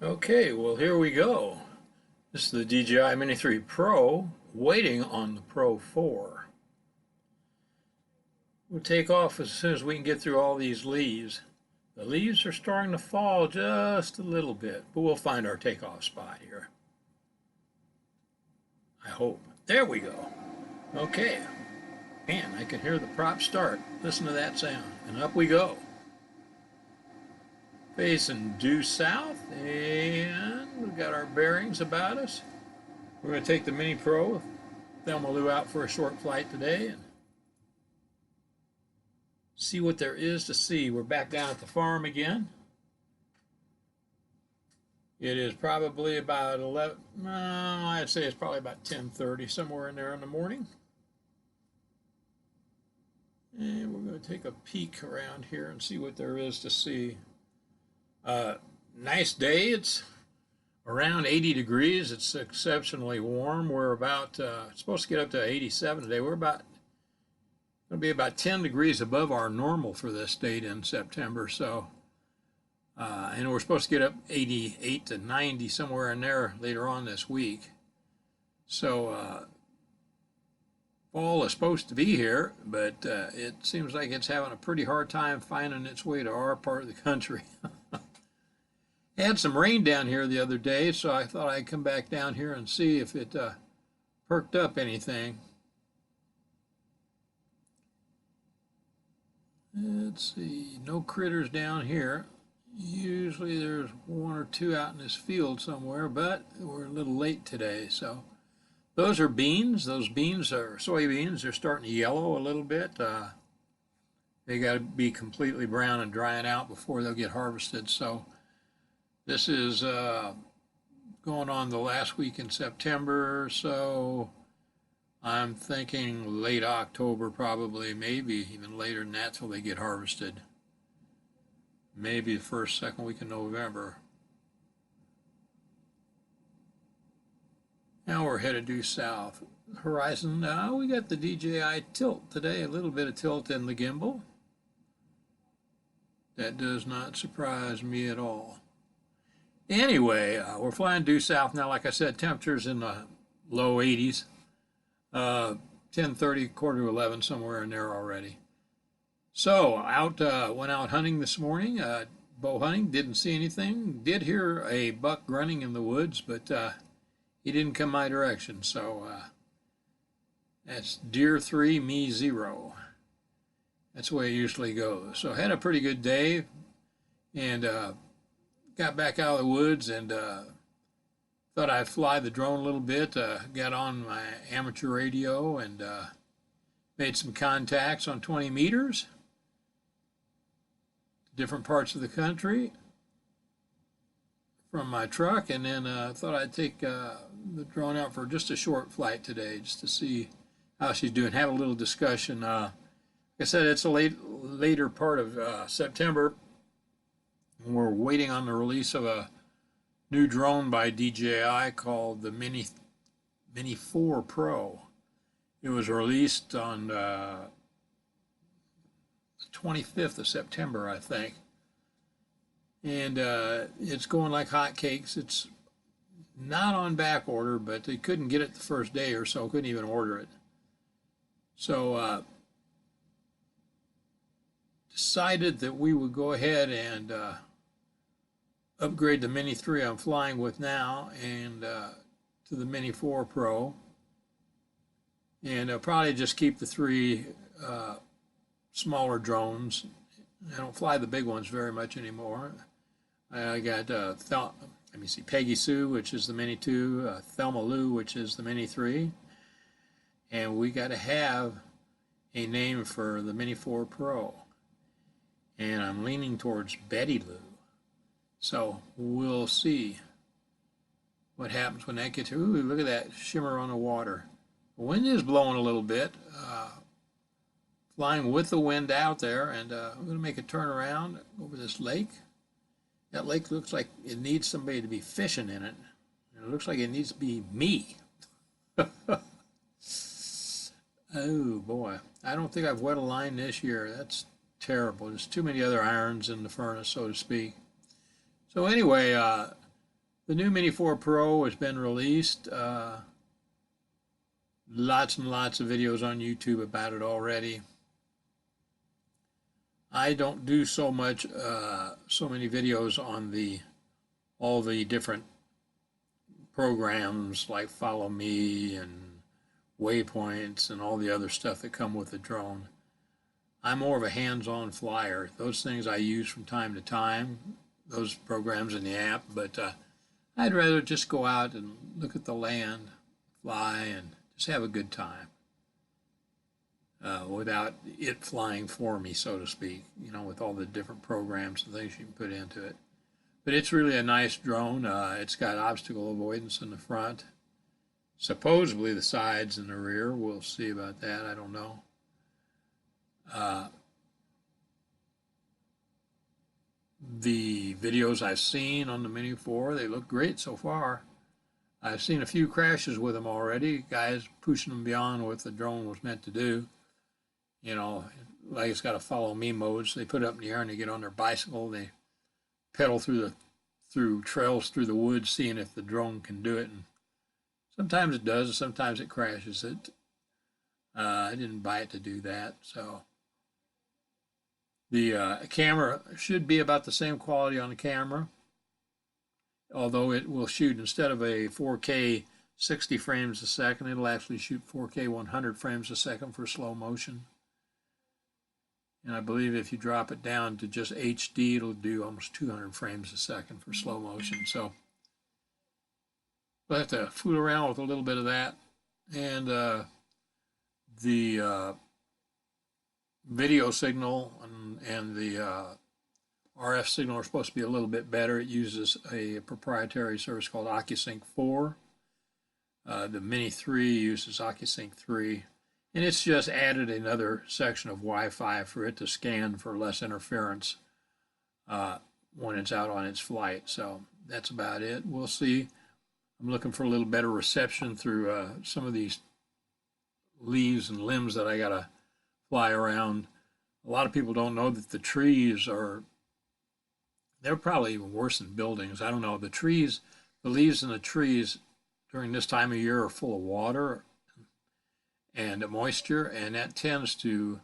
Okay, well here we go. This is the DJI Mini 3 Pro waiting on the Pro 4. We'll take off as soon as we can get through all these leaves. The leaves are starting to fall just a little bit, but we'll find our takeoff spot here. I hope. There we go. Okay. Man, I can hear the prop start. Listen to that sound. And up we go. Facing due south, and we've got our bearings about us. We're going to take the Mini Pro, Thelma Lou, out for a short flight today and see what there is to see. We're back down at the farm again. It is probably about 11, no, I'd say it's probably about 10:30, somewhere in there in the morning. And we're going to take a peek around here and see what there is to see. Nice day. It's around 80 degrees. It's exceptionally warm. We're about, it's supposed to get up to 87 today. We're about, going to be about 10 degrees above our normal for this date in September. So, and we're supposed to get up 88 to 90, somewhere in there later on this week. So, fall is supposed to be here, but it seems like it's having a pretty hard time finding its way to our part of the country. Had some rain down here the other day, so I thought I'd come back down here and see if it perked up anything. Let's see, no critters down here. Usually there's one or two out in this field somewhere, but we're a little late today. So those are beans. Those beans are soybeans. They're starting to yellow a little bit. They got to be completely brown and drying out before they'll get harvested. So this is going on the last week in September, so I'm thinking late October probably, maybe even later than that till they get harvested. Maybe the first, second week in November. Now we're headed due south. Horizon, now we got the DJI tilt today, a little bit of tilt in the gimbal. That does not surprise me at all. Anyway, we're flying due south now. Like I said, temperatures in the low 80s. 10:30, quarter to 11, somewhere in there already. So went out hunting this morning, bow hunting. Didn't see anything. Did hear a buck grunting in the woods, but he didn't come my direction. So that's deer 3, me 0. That's the way it usually goes. So I had a pretty good day, and got back out of the woods and thought I'd fly the drone a little bit. Got on my amateur radio and made some contacts on 20 meters, different parts of the country from my truck, and then thought I'd take the drone out for just a short flight today, just to see how she's doing, have a little discussion. Like I said, it's a later part of September. We're waiting on the release of a new drone by DJI called the Mini 4 Pro. It was released on the 25th of September, I think. And it's going like hotcakes. It's not on back order, but they couldn't get it the first day or so, couldn't even order it. So decided that we would go ahead and upgrade the Mini 3 I'm flying with now and to the Mini 4 Pro, and I'll probably just keep the 3 smaller drones. I don't fly the big ones very much anymore. I got let me see, Peggy Sue, which is the Mini 2, Thelma Lou, which is the Mini 3, and we got to have a name for the Mini 4 Pro, and I'm leaning towards Betty Lou. So we'll see what happens when that gets. Ooh, look at that shimmer on the water. The wind is blowing a little bit. Flying with the wind out there, and I'm going to make a turn around over this lake. That lake looks like it needs somebody to be fishing in it. It looks like it needs to be me. Oh boy, I don't think I've wet a line this year. That's terrible. There's too many other irons in the furnace, so to speak. So anyway, The new Mini 4 Pro has been released. Lots and lots of videos on YouTube about it already. I don't do so many videos on all the different programs like Follow Me and waypoints and all the other stuff that come with the drone. I'm more of a hands-on flyer. Those things I use from time to time, those programs in the app, but I'd rather just go out and look at the land, fly, and just have a good time without it flying for me, so to speak, with all the different programs and things you can put into it. But it's really a nice drone. It's got obstacle avoidance in the front, supposedly the sides and the rear. We'll see about that. I don't know. The videos I've seen on the Mini 4, they look great so far. I've seen a few crashes with them already, guys pushing them beyond what the drone was meant to do. Like it's got a follow me mode, so they put it up in the air and they get on their bicycle, they pedal through trails through the woods, seeing if the drone can do it. And sometimes it does, and sometimes it crashes it. I didn't buy it to do that, so. The camera should be about the same quality on the camera, although it will shoot, instead of a 4K 60 frames a second, it'll actually shoot 4K 100 frames a second for slow motion. And I believe if you drop it down to just HD, it'll do almost 200 frames a second for slow motion. So we'll have to fool around with a little bit of that. And the video signal and the RF signal are supposed to be a little bit better. It uses a proprietary service called OcuSync 4. The Mini 3 uses OcuSync 3. And it's just added another section of Wi-Fi for it to scan for less interference when it's out on its flight. So that's about it. We'll see. I'm looking for a little better reception through some of these leaves and limbs that I got to fly around. A lot of people don't know that the trees they're probably even worse than buildings. I don't know. The leaves in the trees during this time of year are full of water and moisture, and that tends to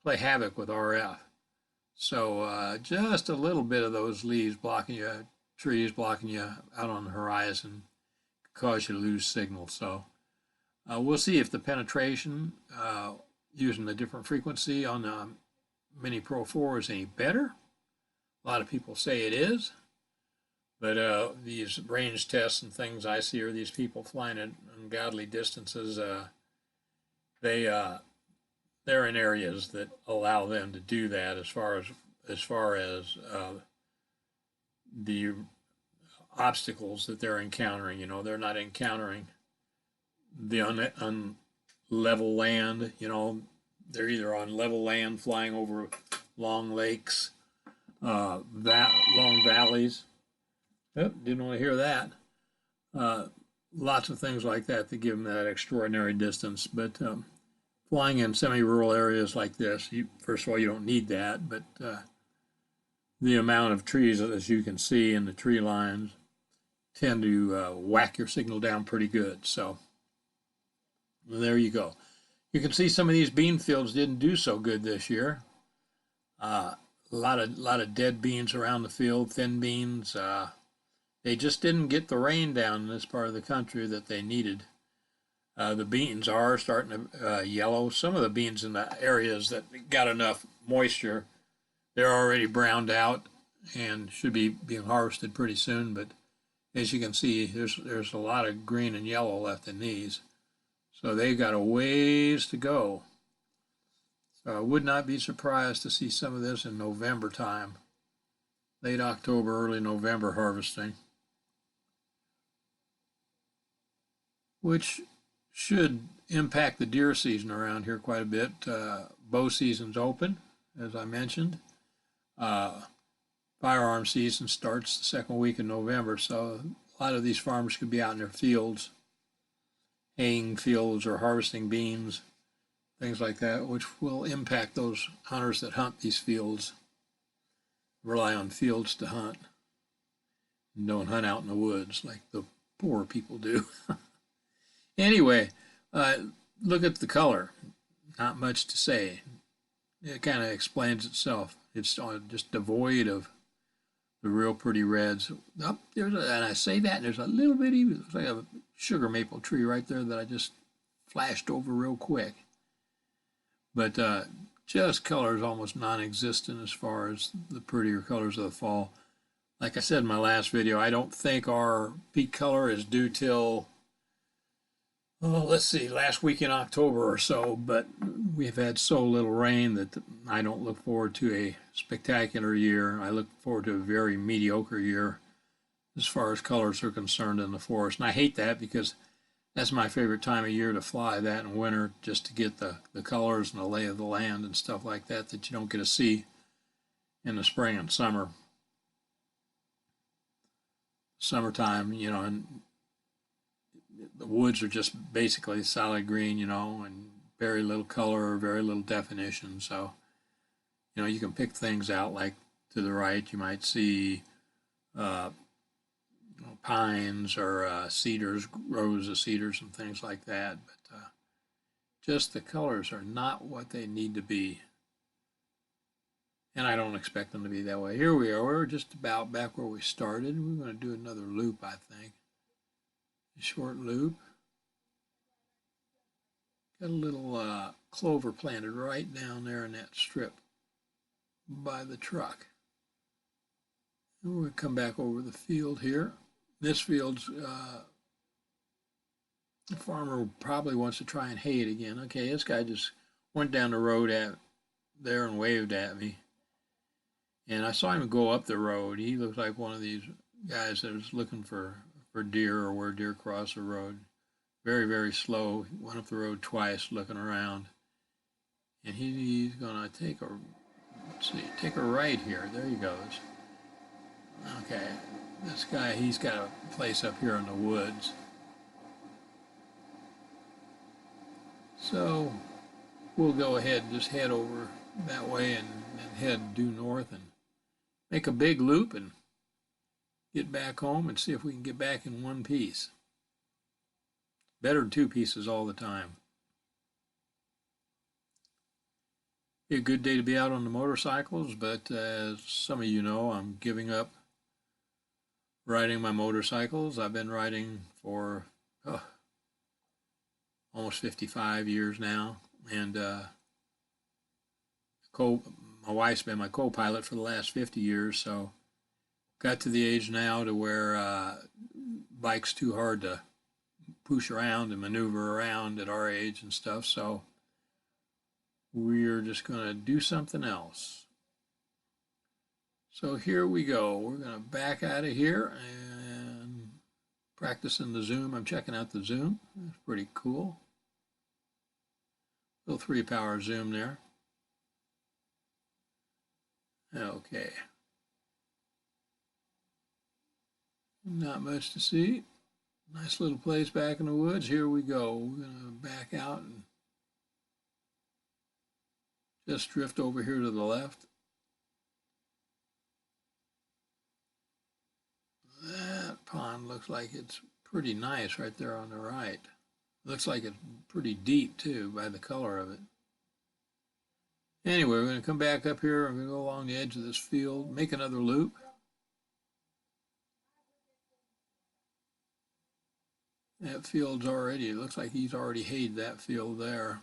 play havoc with RF. So just a little bit of those leaves trees blocking you out on the horizon could cause you to lose signal. So we'll see if the penetration using a different frequency on the Mini Pro 4 is any better. A lot of people say it is, but these range tests and things I see are these people flying at ungodly distances. They're in areas that allow them to do that as far as the obstacles that they're encountering. They're not encountering the unlevel land. They're either on level land flying over long lakes, long valleys. Oh, didn't want to hear that. Lots of things like that give them that extraordinary distance. But flying in semi-rural areas like this, first of all, you don't need that, but the amount of trees, as you can see in the tree lines, tend to whack your signal down pretty good. So there you go. You can see some of these bean fields didn't do so good this year. A lot of dead beans around the field, thin beans. They just didn't get the rain down in this part of the country that they needed. The beans are starting to yellow. Some of the beans in the areas that got enough moisture, they're already browned out and should be being harvested pretty soon. But as you can see, there's a lot of green and yellow left in these. So they've got a ways to go. So I would not be surprised to see some of this in November time. Late October, early November harvesting. Which should impact the deer season around here quite a bit. Bow season's open, as I mentioned. Firearm season starts the second week in November, so a lot of these farmers could be out in their fields, haying fields or harvesting beans, things like that, which will impact those hunters that hunt these fields, rely on fields to hunt. and don't hunt out in the woods like the poor people do. Anyway, look at the color. Not much to say. It kind of explains itself. It's just devoid of the real pretty reds. Oh, and I say that, and there's a little bitty, looks like a sugar maple tree right there that I just flashed over real quick. But just color is almost non-existent as far as the prettier colors of the fall. Like I said in my last video, I don't think our peak color is due till, oh, let's see, last week in October or so, but we've had so little rain that I don't look forward to a spectacular year. I look forward to a very mediocre year as far as colors are concerned in the forest. And I hate that because that's my favorite time of year to fly, that in winter, just to get the colors and the lay of the land and stuff like that that you don't get to see in the spring and summer. Summertime, you know, and the woods are just basically solid green, you know, and very little color or very little definition. So, you know, you can pick things out, like to the right, you might see pines or cedars, rows of cedars and things like that. But just the colors are not what they need to be. And I don't expect them to be that way. Here we are. We're just about back where we started. We're going to do another loop, I think. A short loop. Got a little clover planted right down there in that strip by the truck. And we'll come back over the field here. This field's, the farmer probably wants to try and hay it again. Okay, this guy just went down the road there and waved at me. And I saw him go up the road. He looks like one of these guys that was looking for deer or where deer cross the road. Very, very slow. He went up the road twice looking around. And he's going to take a right here. There he goes. Okay, this guy, he's got a place up here in the woods. So we'll go ahead and just head over that way and head due north and make a big loop and get back home and see if we can get back in one piece. Better than two pieces all the time. Be a good day to be out on the motorcycles, but as some of you know, I'm giving up riding my motorcycles. I've been riding for almost 55 years now, and my wife's been my co-pilot for the last 50 years, so got to the age now to where bike's too hard to push around and maneuver around at our age and stuff, so we're just going to do something else. So here we go. We're going to back out of here and practicing the zoom. I'm checking out the zoom. That's pretty cool. Little 3-power zoom there. Okay. Not much to see. Nice little place back in the woods. Here we go. We're going to back out and just drift over here to the left. That pond looks like it's pretty nice right there on the right. Looks like it's pretty deep too by the color of it. Anyway, we're going to come back up here. I'm going to go along the edge of this field, make another loop. That field's already, it looks like he's already hayed that field there.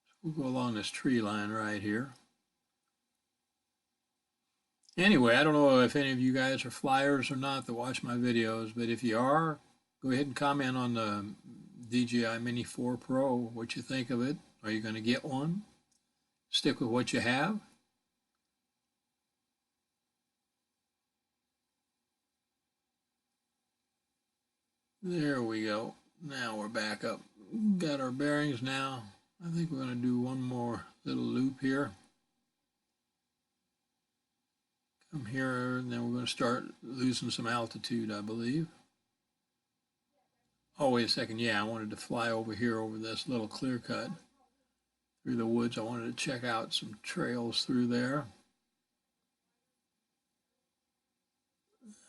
So we'll go along this tree line right here. Anyway, I don't know if any of you guys are flyers or not that watch my videos, but if you are, go ahead and comment on the DJI Mini 4 Pro, what you think of it. Are you going to get one? Stick with what you have. There we go. Now we're back up. Got our bearings now. I think we're going to do one more little loop here. Come here, and then we're going to start losing some altitude, I believe. Oh, wait a second. Yeah, I wanted to fly over here over this little clear cut through the woods. I wanted to check out some trails through there.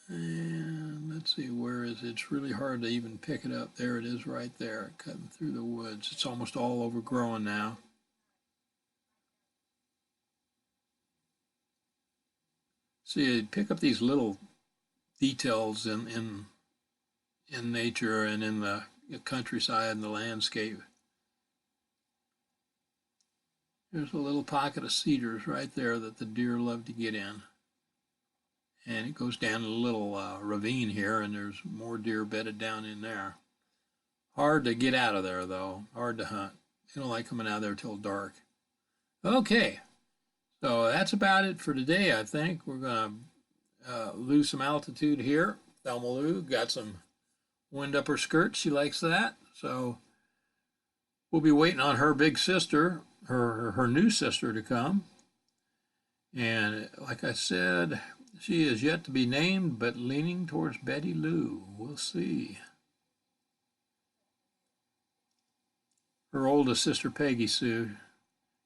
And let's see, where is it? It's really hard to even pick it up. There it is right there, cutting through the woods. It's almost all overgrown now. See, pick up these little details in nature and in the countryside and the landscape. There's a little pocket of cedars right there that the deer love to get in. And it goes down a little ravine here, and there's more deer bedded down in there. Hard to get out of there, though. Hard to hunt. They don't like coming out of there till dark. Okay, so that's about it for today, I think. We're going to lose some altitude here. Thelma Lou got some wind up her skirt. She likes that. So we'll be waiting on her big sister, her new sister, to come. And like I said, she is yet to be named, but leaning towards Betty Lou. We'll see. Her oldest sister, Peggy Sue,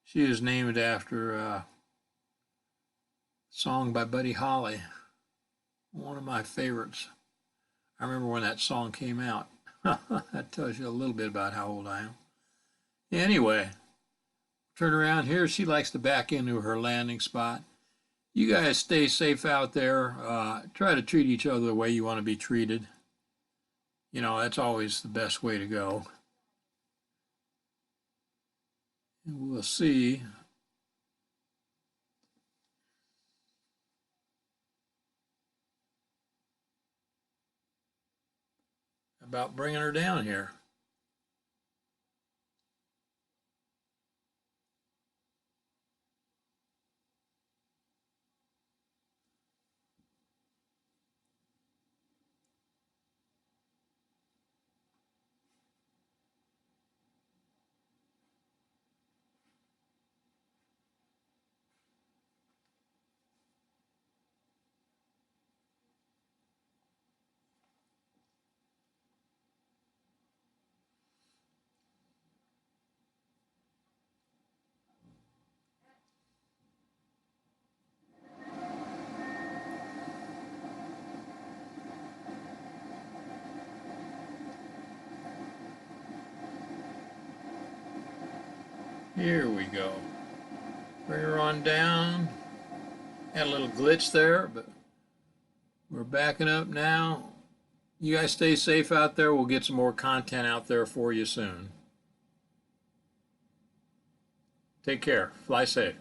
she is named after a song by Buddy Holly, one of my favorites. I remember when that song came out. That tells you a little bit about how old I am. Anyway, turn around here. She likes to back into her landing spot. You guys stay safe out there. Try to treat each other the way you want to be treated. You know, that's always the best way to go. And we'll see about bringing her down here. Here we go. Bring her on down. Had a little glitch there, but we're backing up now. You guys stay safe out there. We'll get some more content out there for you soon. Take care. Fly safe.